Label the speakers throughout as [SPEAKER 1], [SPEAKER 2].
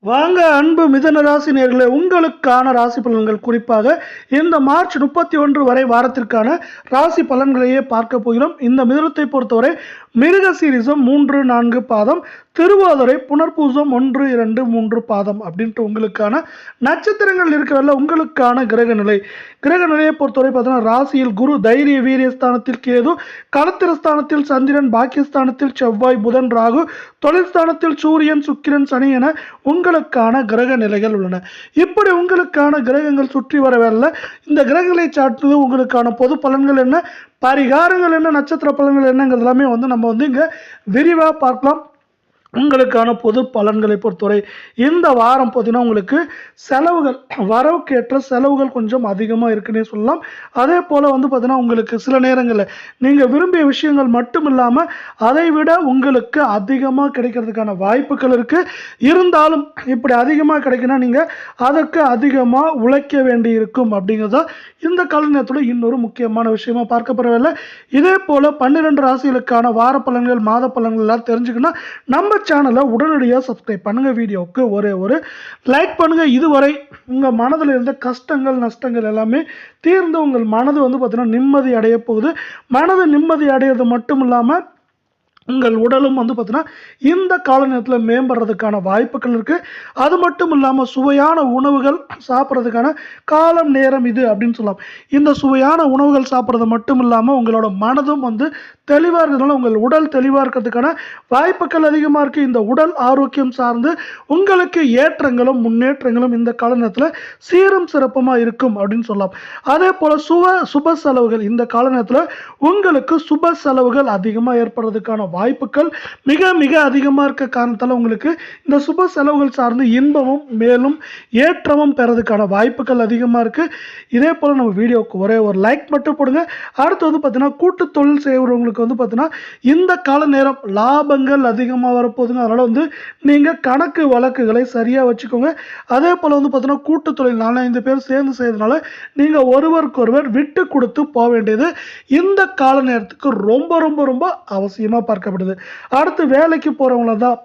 [SPEAKER 1] வாங்க அன்பு மிதன ராசி நேயர்களே, உங்களுக்கான ராசி பலன்கள் குறிப்பாக இந்த மார்ச் 31 வரை வாரத்திற்கான ராசி பலன்களையே பார்க்க போகிறோம். இந்த மிதனத்தை பொறுத்தவரை மிருக சீரிசம் 3, 4 பாதம், திருவாதிரை, புனர்பூசம் 1, 2, 3 பாதம் அப்படின்ட்டு உங்களுக்கான நட்சத்திரங்கள் இருக்கிறதுல உங்களுக்கான கிரக நிலையை பொறுத்தவரை பார்த்தீங்கன்னா ராசியில் குரு, தைரிய வீரிய ஸ்தானத்தில் கேது, களத்திர ஸ்தானத்தில் சந்திரன், பாக்கியஸ்தானத்தில் செவ்வாய், புதன், ராகு, தொழில் ஸ்தானத்தில் சூரியன், சுக்கிரன், சனி என உங்களுக்கான கிரக நிலைகள் உள்ளன. இப்படி உங்களுக்கான கிரகங்கள் சுற்றி வரவில்லை. இந்த கிரகங்களை சார்ந்தது உங்களுக்கான பொது பலன்கள் என்ன, பரிகாரங்கள் என்ன, நட்சத்திர பலன்கள் என்னங்கிறது எல்லாமே நம்ம இங்க விரிவாக பார்க்கலாம். உங்களுக்கான பொது பலன்களை பொறுத்தவரை இந்த வாரம் பார்த்தீங்கன்னா உங்களுக்கு செலவுகள், வரவுக்கேற்ற செலவுகள் கொஞ்சம் அதிகமாக இருக்குன்னே சொல்லலாம். அதே போல் பார்த்தீங்கன்னா உங்களுக்கு சில நேரங்களில் நீங்கள் விரும்பிய விஷயங்கள் மட்டும் இல்லாமல் அதை விட உங்களுக்கு அதிகமாக கிடைக்கிறதுக்கான வாய்ப்புகள் இருக்குது. இருந்தாலும் இப்படி அதிகமாக கிடைக்குன்னா நீங்கள் அதற்கு அதிகமாக உழைக்க வேண்டி இருக்கும் அப்படிங்கிறதா இந்த கால நேரத்தில் இன்னொரு முக்கியமான விஷயமா பார்க்கப்படவில்லை. இதே போல் 12 ராசிகளுக்கான வார பலன்கள், மாத பலன்கள் எல்லாம் தெரிஞ்சுக்கணும். நம்ம சேனலை உடனடியாக சப்ஸ்கிரைப் பண்ணுங்க, வீடியோவுக்கு ஒரு லைக் பண்ணுங்க. இதுவரை உங்க மனதில் இருந்த கஷ்டங்கள், நஷ்டங்கள் எல்லாமே தீர்ந்து உங்கள் மனது பார்த்தீங்கன்னா நிம்மதி அடைய போகுது. மனது நிம்மதி அடையிறது மட்டும் இல்லாமல் உங்கள் உடலும் பார்த்தீங்கன்னா இந்த கால நேரத்தில் மேம்படுறதுக்கான வாய்ப்புகள் இருக்குது. அது மட்டும் இல்லாமல் சுவையான உணவுகள் சாப்பிட்றதுக்கான காலம், நேரம் இது அப்படின்னு சொல்லலாம். இந்த சுவையான உணவுகள் சாப்பிட்றது மட்டும் இல்லாமல் உங்களோட மனதும் தெளிவாக இருக்கிறதுனால உங்கள் உடல் தெளிவாக இருக்கிறதுக்கான வாய்ப்புகள் அதிகமாக இருக்குது. இந்த உடல் ஆரோக்கியம் சார்ந்து உங்களுக்கு ஏற்றங்களும் முன்னேற்றங்களும் இந்த கால நேரத்தில் சீரும் சிறப்புமாக இருக்கும் அப்படின்னு சொல்லலாம். அதே போல் சுப செலவுகள், இந்த கால நேரத்தில் உங்களுக்கு சுப செலவுகள் அதிகமாக ஏற்படுறதுக்கான வாய்ப்புகள் மிக மிக அதிகமாக இருக்க காரணத்தால் உங்களுக்கு இந்த சுப செலவுகள் சார்ந்து இன்பமும் மேலும் ஏற்றமும் பெறதுக்கான வாய்ப்புகள் அதிகமாக இருக்குது. இதே போல் நம்ம வீடியோவுக்கு ஒரு லைக் மட்டும் போடுங்க. அடுத்து பார்த்தீங்கன்னா கூட்டு தொழில் செய்கிறவங்களுக்கு பார்த்தீங்கன்னா இந்த கால நேரம் லாபங்கள் அதிகமாக வரப்போகுதுங்க. அதனால் நீங்கள் கணக்கு வழக்குகளை சரியாக வச்சுக்கோங்க. அதே போல் பார்த்தீங்கன்னா கூட்டு தொழில் 4-5 பேர் சேர்ந்து செய்யறதுனால நீங்கள் ஒருவருக்கொருவர் விட்டு கொடுத்து போக வேண்டியது இந்த கால நேரத்துக்கு ரொம்ப ரொம்ப ரொம்ப அவசியமாக பார்க்கப்படுது. அடுத்து வேலைக்கு போறவங்கள தான்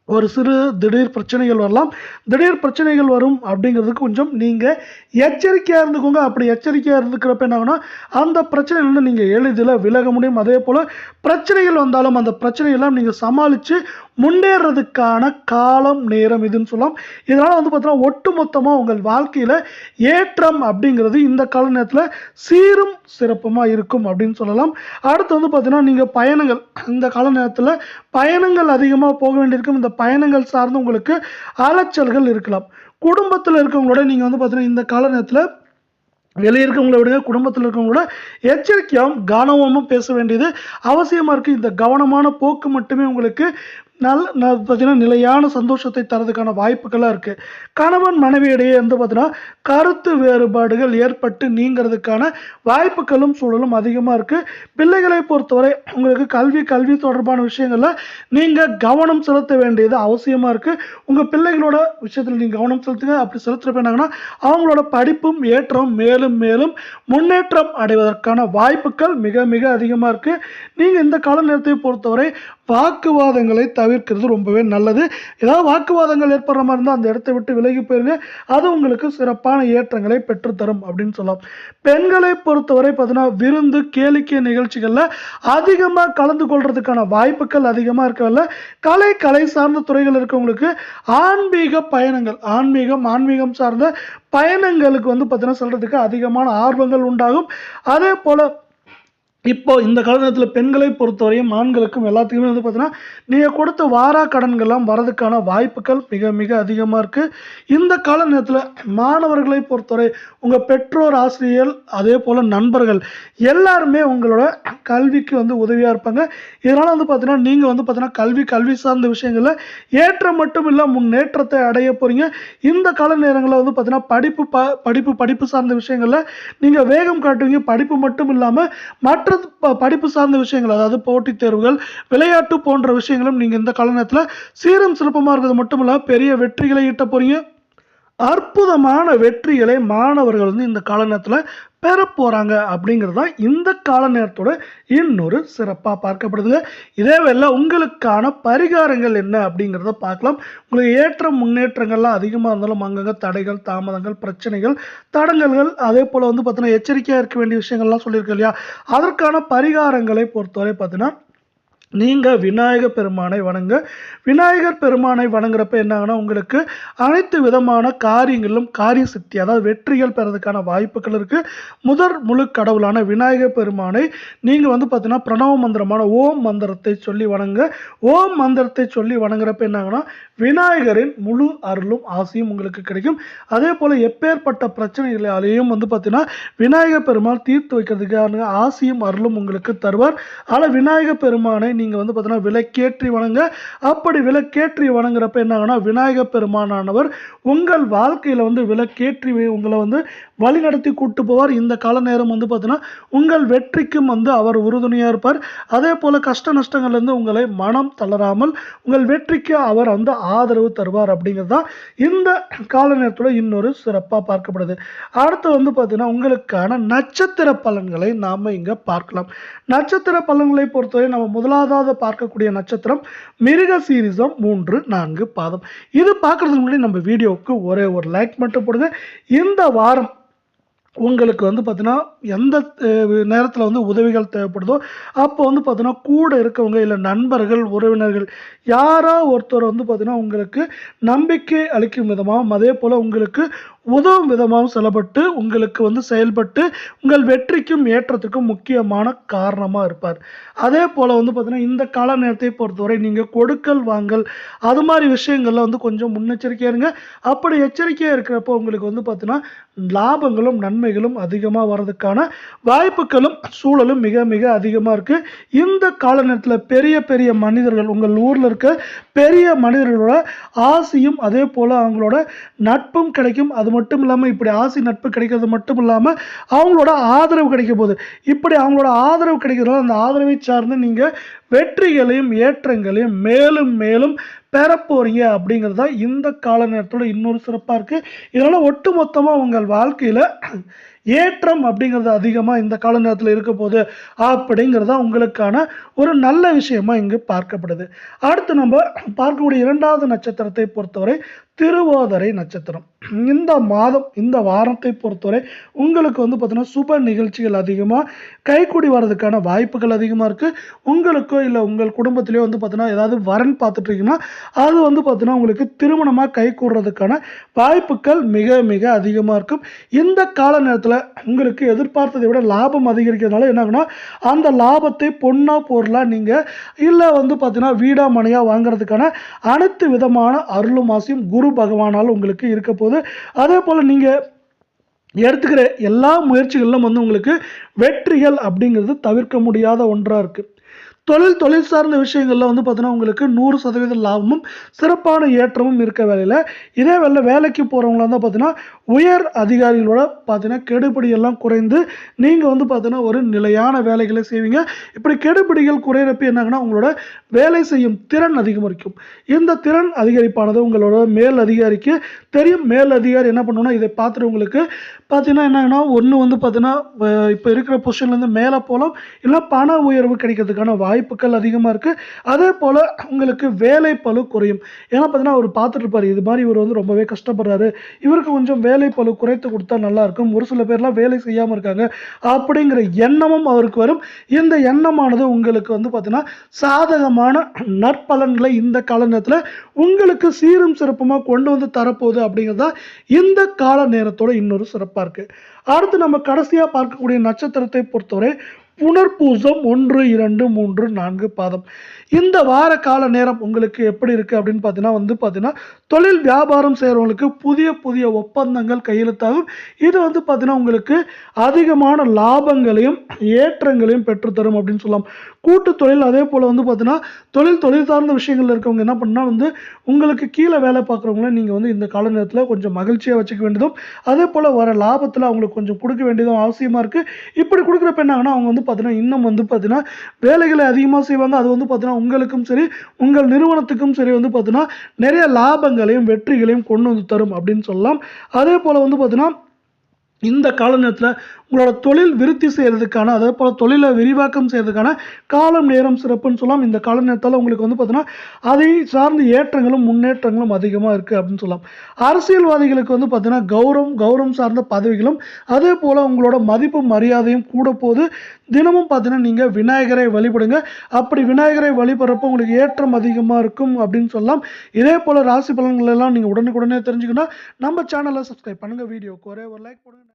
[SPEAKER 1] ஒரு சிறு திடீர் பிரச்சனைகள் வரலாம். திடீர் பிரச்சனைகள் வரும் அப்படிங்கிறதுக்கு கொஞ்சம் நீங்கள் எச்சரிக்கையாக இருந்துக்கோங்க. அப்படி எச்சரிக்கையாக இருந்துக்கிறப்ப என்ன ஆகுனா அந்த பிரச்சனையிலிருந்து நீங்கள் எளிதில் விலக முடியும். அதே போல் பிரச்சனைகள் வந்தாலும் அந்த பிரச்சனையெல்லாம் நீங்கள் சமாளித்து முன்னேறதுக்கான காலம், நேரம் இதுன்னு சொல்லலாம். இதனால் பார்த்தீங்கன்னா ஒட்டு மொத்தமாக உங்கள் வாழ்க்கையில் ஏற்றம் அப்படிங்கிறது இந்த கால நேரத்தில் சீரும் சிறப்புமாக இருக்கும் அப்படின்னு சொல்லலாம். அடுத்து பார்த்தீங்கன்னா நீங்கள் பயணங்கள், இந்த கால நேரத்தில் பயணங்கள் அதிகமாக போக வேண்டியிருக்கும். இந்த பயணங்கள் சார்ந்து உங்களுக்கு அலைச்சல்கள் இருக்கலாம். குடும்பத்தில் இருக்கவங்களோட நீங்கள் பார்த்தீங்கன்னா இந்த கால நேரத்தில் வெளியே இருக்கவங்கள விட குடும்பத்தில் இருக்கவங்களோட எச்சரிக்கையாகவும் கவனமாகவும் பேச வேண்டியது அவசியமாக இருக்குது. இந்த கவனமான போக்கு மட்டுமே உங்களுக்கு பார்த்தீங்கன்னா நிலையான சந்தோஷத்தை தரதுக்கான வாய்ப்புகளாக இருக்குது. கணவன் மனைவியிடையே பார்த்தீங்கன்னா கருத்து வேறுபாடுகள் ஏற்பட்டு நீங்கிறதுக்கான வாய்ப்புகளும் சூழலும் அதிகமாக இருக்குது. பிள்ளைகளை பொறுத்தவரை உங்களுக்கு கல்வி தொடர்பான விஷயங்களில் நீங்கள் கவனம் செலுத்த வேண்டியது அவசியமாக இருக்குது. உங்கள் பிள்ளைகளோட விஷயத்தில் நீங்கள் கவனம் செலுத்துங்க. அப்படி செலுத்துறப்ப என்னாங்கன்னா அவங்களோட படிப்பும் ஏற்றம் மேலும் மேலும் முன்னேற்றம் அடைவதற்கான வாய்ப்புகள் மிக மிக அதிகமாக இருக்குது. நீங்கள் இந்த கால நேரத்தை பொறுத்தவரை வாக்குவாதங்களை தவிர்க்கிறது ரொம்பவே நல்லது. ஏதாவது வாக்குவாதங்கள் ஏற்படுற மாதிரி இருந்தால் அந்த இடத்தை விட்டு விலகி போயிருங்க. அது உங்களுக்கு சிறப்பான ஏற்றங்களை பெற்றுத்தரும் அப்படின்னு சொல்லலாம். பெண்களை பொறுத்தவரை பார்த்தீங்கன்னா விருந்து, கேளிக்கை நிகழ்ச்சிகளில் அதிகமாக கலந்து கொள்றதுக்கான வாய்ப்புகள் அதிகமாக இருக்கவில்லை. கலை சார்ந்த துறைகள் இருக்கவங்களுக்கு ஆன்மீக பயணங்கள், ஆன்மீகம் சார்ந்த பயணங்களுக்கு பார்த்தீங்கன்னா சொல்றதுக்கு அதிகமான ஆர்வங்கள் உண்டாகும். அதே போல இப்போ இந்த காலகட்டத்தில் பெண்களை பொறுத்தவரையும் ஆண்களுக்கும் எல்லாத்துக்குமே பார்த்தீங்கன்னா நீங்கள் கொடுத்த வாரா கடன்கள்லாம் வரதுக்கான வாய்ப்புகள் மிக மிக அதிகமாக இருக்குது. இந்த கால நேரத்தில் மாணவர்களை பொறுத்தவரை உங்கள் பெற்றோர், ஆசிரியர், அதே போல் நண்பர்கள் எல்லாருமே உங்களோட கல்விக்கு உதவியாக இருப்பாங்க. இதனால் பார்த்தீங்கன்னா நீங்கள் பார்த்தீங்கன்னா கல்வி சார்ந்த விஷயங்களில் ஏற்றம் மட்டும் இல்லை முன்னேற்றத்தை அடைய போகிறீங்க. இந்த கால நேரங்களில் பார்த்தீங்கன்னா படிப்பு சார்ந்த விஷயங்களில் நீங்கள் வேகம் காட்டுவீங்க. படிப்பு மட்டும் இல்லாமல் மற்ற படிப்பு சார்ந்த விஷயங்கள், அதாவது போட்டித் தேர்வுகள், விளையாட்டு போன்ற விஷயங்களும் நீங்க இந்த கால நேரத்தில் சீரும் சிறப்புமா இருக்கிறது மட்டும் இல்லாம பெரிய வெற்றிகளை ஈட்ட போறீங்க. அற்புதமான வெற்றிகளை மாணவர்கள் இந்த கால நேரத்தில் பெற போகிறாங்க அப்படிங்கிறது தான் இந்த கால நேரத்தோட இன்னொரு சிறப்பாக பார்க்கப்படுதுங்க. இதே வேளை உங்களுக்கான பரிகாரங்கள் என்ன அப்படிங்கிறத பார்க்கலாம். உங்களுக்கு ஏற்ற முன்னேற்றங்கள்லாம் அதிகமாக இருந்தாலும் அங்கங்கே தடைகள், தாமதங்கள், பிரச்சனைகள், தடங்கல்கள், அதே போல் வந்து பார்த்தீங்கன்னா எச்சரிக்கையாக இருக்க வேண்டிய விஷயங்கள்லாம் சொல்லியிருக்கேன் இல்லையா, அதற்கான பரிகாரங்களை பொறுத்தவரை பார்த்தீங்கன்னா நீங்கள் விநாயகர் பெருமானை வணங்க. விநாயகர் பெருமானை வணங்குறப்ப என்னாங்கன்னா உங்களுக்கு அனைத்து விதமான காரியங்களிலும் காரிய சித்தி, அதாவது வெற்றிகள் பெறதுக்கான வாய்ப்புகள் இருக்குது. முழு கடவுளான விநாயகர் பெருமானை நீங்கள் வந்து பார்த்தீங்கன்னா பிரணவ மந்திரமான ஓம் மந்திரத்தை சொல்லி வணங்க. ஓம் மந்திரத்தை சொல்லி வணங்குறப்ப என்னாங்கன்னா விநாயகரின் முழு அருளும் ஆசையும் உங்களுக்கு கிடைக்கும். அதே போல் எப்பேற்பட்ட பிரச்சனைகளாலேயும் வந்து பார்த்தீங்கன்னா விநாயகர் பெருமாள் தீர்த்து வைக்கிறதுக்கான ஆசையும் அருளும் உங்களுக்கு தருவார். ஆனால் விநாயகர் பெருமானை நீங்கள் வந்து பார்த்தீங்கன்னா விளக்கேற்றி வணங்க. அப்படி விளக்கேற்றி வணங்குறப்ப என்னாங்கன்னா விநாயகர் பெருமானானவர் உங்கள் வாழ்க்கையில் வந்து விளக்கேற்றி உங்களை வந்து வழிநடத்தி கூட்டு போவார். இந்த கால நேரம் வந்து பார்த்தீங்கன்னா உங்கள் வெற்றிக்கும் வந்து அவர் உறுதுணையாக இருப்பார். அதே போல் கஷ்ட நஷ்டங்கள்லேருந்து உங்களை மனம் தளராமல் உங்கள் வெற்றிக்கு அவர் வந்து ஆதரவு தருவார் அப்படிங்கிறது தான் இந்த கால நேரத்தோட இன்னொரு சிறப்பாக பார்க்கப்படுது. அடுத்து வந்து பார்த்தீங்கன்னா உங்களுக்கான நட்சத்திர பலன்களை நாம் இங்கே பார்க்கலாம். நட்சத்திர பலன்களை பொறுத்தவரை நம்ம முதலாவது பார்க்கக்கூடிய நட்சத்திரம் மிருகசீரிஷம் 3, 4 பாதம். இது பார்க்கறதுக்கு முன்னாடி நம்ம வீடியோவுக்கு ஒரே ஒரு லைக் மட்டும் போடுங்க. இந்த வாரம் உங்களுக்கு வந்து பார்த்தீங்கன்னா எந்த நேரத்தில் வந்து உதவிகள் தேவைப்படுதோ அப்போ வந்து பார்த்தீங்கன்னா கூட இருக்கவங்க இல்லை நண்பர்கள், உறவினர்கள் யாரோ ஒருத்தர் வந்து பார்த்தீங்கன்னா உங்களுக்கு நம்பிக்கை அளிக்கும் விதமாகவும் அதே போல் உங்களுக்கு உதவும் விதமாகவும் செயல்பட்டு உங்களுக்கு வந்து செயல்பட்டு உங்கள் வெற்றிக்கும் ஏற்றத்துக்கும் முக்கியமான காரணமாக இருப்பார். அதே போல் வந்து பார்த்தீங்கன்னா இந்த கால நேரத்தை பொறுத்தவரை நீங்கள் கொடுக்கல் வாங்கல் அது மாதிரி விஷயங்களில் வந்து கொஞ்சம் முன்னெச்சரிக்கையாக இருங்க. அப்படி எச்சரிக்கையாக இருக்கிறப்போ உங்களுக்கு வந்து பார்த்தீங்கன்னா லாபங்களும் நன்மைகளும் அதிகமாக வர்றதுக்கான வாய்ப்புகளும் சூழலும் மிக மிக அதிகமாக இருக்குது. இந்த கால நேரத்தில் பெரிய பெரிய மனிதர்கள், உங்கள் ஊரில் இருக்க பெரிய மனிதர்களோட ஆசையும் அதே போல் அவங்களோட நட்பும் கிடைக்கும். அது மட்டும் இல்லாமல் இப்படி ஆசை நட்பு கிடைக்கிறது மட்டும் இல்லாமல் அவங்களோட ஆதரவு கிடைக்க போகுது. இப்படி அவங்களோட ஆதரவு கிடைக்கிறதுனால அந்த ஆதரவை சார்ந்து நீங்கள் வெற்றிகளையும் ஏற்றங்களையும் மேலும் மேலும் பெறப்போறீங்க அப்படிங்கிறது தான் இந்த கால நேரத்தோட இன்னொரு சிறப்பாக இருக்குது. இதனால் ஒட்டு மொத்தமாக உங்கள் வாழ்க்கையில் ஏற்றம் அப்படிங்கிறது அதிகமாக இந்த கால நேரத்தில் இருக்க போது அப்படிங்கிறதா உங்களுக்கான ஒரு நல்ல விஷயமா இங்கு பார்க்கப்படுது. அடுத்து நம்ம பார்க்கக்கூடிய இரண்டாவது நட்சத்திரத்தை பொறுத்தவரை திருவோதரை நட்சத்திரம். இந்த மாதம் இந்த வாரத்தை பொறுத்தவரை உங்களுக்கு வந்து பார்த்தீங்கன்னா சுப நிகழ்ச்சிகள் அதிகமாக கைக்கூடி வர்றதுக்கான வாய்ப்புகள் அதிகமாக இருக்குது. உங்களுக்கோ இல்லை உங்கள் குடும்பத்திலேயோ வந்து பார்த்தீங்கன்னா ஏதாவது வரன் பார்த்துட்ருக்கீங்கன்னா அது வந்து பார்த்தீங்கன்னா உங்களுக்கு திருமணமாக கை கூடுறதுக்கான வாய்ப்புகள் மிக மிக அதிகமாக இருக்கும். இந்த கால நேரத்தில் உங்களுக்கு எதிர்பார்த்ததை விட லாபம் அதிகரிக்கிறதுனால என்ன ஆகுனா அந்த லாபத்தை பொண்ணா பொருளா நீங்கள் இல்லை வந்து பார்த்தீங்கன்னா வீடா மனையாக வாங்குறதுக்கான அனைத்து விதமான அருளும் ஆசையும் குரு பகவானால் உங்களுக்கு இருக்க போது. அதே போல் நீங்கள் எடுத்துக்கிற எல்லா முயற்சிகளிலும் வந்து உங்களுக்கு வெற்றிகள் அப்படிங்கிறது தவிர்க்க முடியாத ஒன்றாக இருக்குது. தொழில் சார்ந்த விஷயங்களில் வந்து பார்த்தீங்கன்னா உங்களுக்கு 100% லாபமும் சிறப்பான ஏற்றமும் இருக்க வேலையில் இதே வேலைக்கு போகிறவங்களா இருந்தால் பார்த்தீங்கன்னா உயர் அதிகாரிகளோட பார்த்தீங்கன்னா கெடுபிடியெல்லாம் குறைந்து நீங்கள் வந்து பார்த்தீங்கன்னா ஒரு நிலையான வேலைகளை செய்வீங்க. இப்படி கெடுபிடிகள் குறையிறப்ப என்னாங்கன்னா உங்களோட வேலை செய்யும் திறன் அதிகரிக்கும். இந்த திறன் அதிகரிப்பானது உங்களோட மேல் அதிகாரிக்கு தெரியும். மேல் அதிகாரி என்ன பண்ணுவோம்னா இதை பார்த்துட்டு உங்களுக்கு பார்த்தீங்கன்னா என்னன்னா ஒன்று வந்து பார்த்தீங்கன்னா இப்போ இருக்கிற பொசிஷன்லேருந்து மேலே போகலாம், இல்லை பண உயர்வு கிடைக்கிறதுக்கான வாய்ப்புகள் அதிகமாக இருக்குது. அதே போல் உங்களுக்கு வேலை பளு குறையும். ஏன்னா பார்த்தீங்கன்னா அவர் பார்த்துட்டு இருப்பார் இது மாதிரி இவர் வந்து ரொம்பவே கஷ்டப்படுறாரு, இவருக்கு கொஞ்சம் வேலை பளு குறைத்து கொடுத்தா நல்லாயிருக்கும், ஒரு சில பேர்லாம் வேலை செய்யாமல் இருக்காங்க அப்படிங்கிற எண்ணமும் அவருக்கு வரும். இந்த எண்ணமானது உங்களுக்கு வந்து பார்த்தீங்கன்னா சாதகமான நற்பலன்களை இந்த கால நேரத்தில் உங்களுக்கு சீரும் சிறப்புமாக கொண்டு வந்து தரப்போகுது அப்படிங்கிறதா இந்த கால நேரத்தோட இன்னொரு சிறப்பாக இருக்கு. அடுத்து நம்ம கடைசியா பார்க்கக்கூடிய நட்சத்திரத்தை பொறுத்தவரை புனர்பூசம் 1, 2, 3, 4 பாதம். இந்த வார கால நேரம் உங்களுக்கு எப்படி இருக்குது அப்படின்னு பார்த்தீங்கன்னா தொழில் வியாபாரம் செய்கிறவங்களுக்கு புதிய ஒப்பந்தங்கள் கையெழுத்தாகும். இது வந்து பார்த்தீங்கன்னா உங்களுக்கு அதிகமான லாபங்களையும் ஏற்றங்களையும் பெற்றுத்தரும் அப்படின்னு சொல்லலாம். கூட்டு தொழில் அதே போல் வந்து பார்த்தீங்கன்னா தொழில் சார்ந்த விஷயங்கள் இருக்கவங்க என்ன பண்ணால் வந்து உங்களுக்கு கீழே வேலை பார்க்குறவங்கள நீங்கள் வந்து இந்த கால நேரத்தில் கொஞ்சம் மகிழ்ச்சியாக வச்சுக்க வேண்டியதும் அதே போல் வர லாபத்தில் அவங்களுக்கு கொஞ்சம் கொடுக்க வேண்டியதும் அவசியமாக இருக்குது. இப்படி கொடுக்குறப்ப என்ன ஆகுனா அவங்க வந்து பார்த்தீங்கன்னா இன்னும் வந்து பார்த்தீங்கன்னா வேலைகளை அதிகமாக செய்வாங்க. அது வந்து பார்த்தீங்கன்னா உங்களுக்கும் சரி உங்கள் நிறுவனத்துக்கும் சரி வந்து பார்த்தீங்கன்னா நிறைய லாபங்களையும் வெற்றிகளையும் கொண்டு வந்து தரும் அப்படின்னு சொல்லலாம். அதே போல் வந்து பார்த்தீங்கன்னா இந்த கால நேரத்தில் உங்களோட தொழில் விருத்தி செய்கிறதுக்கான, அதே போல் தொழிலை விரிவாக்கம் செய்கிறதுக்கான காலம் நேரம் சிறப்புன்னு சொல்லலாம். இந்த கால நேரத்தால் உங்களுக்கு வந்து பார்த்தீங்கன்னா அதை சார்ந்த ஏற்றங்களும் முன்னேற்றங்களும் அதிகமாக இருக்குது அப்படின்னு சொல்லலாம். அரசியல்வாதிகளுக்கு வந்து பார்த்தீங்கன்னா கௌரவம் சார்ந்த பதவிகளும் அதே போல் உங்களோட மதிப்பு மரியாதையும் கூட போது. தினமும் பார்த்தீங்கன்னா நீங்கள் விநாயகரை வழிபடுங்க. அப்படி விநாயகரை வழிபடுறப்போ உங்களுக்கு ஏற்றம் அதிகமாக இருக்கும் அப்படின்னு சொல்லலாம். இதே போல் ராசி பலன்கள் எல்லாம் நீங்கள் உடனுக்குடனே தெரிஞ்சுக்கணும். நம்ம சேனலை சப்ஸ்கிரைப் பண்ணுங்கள். வீடியோக்கு ஒரே ஒரு லைக் போடுங்க.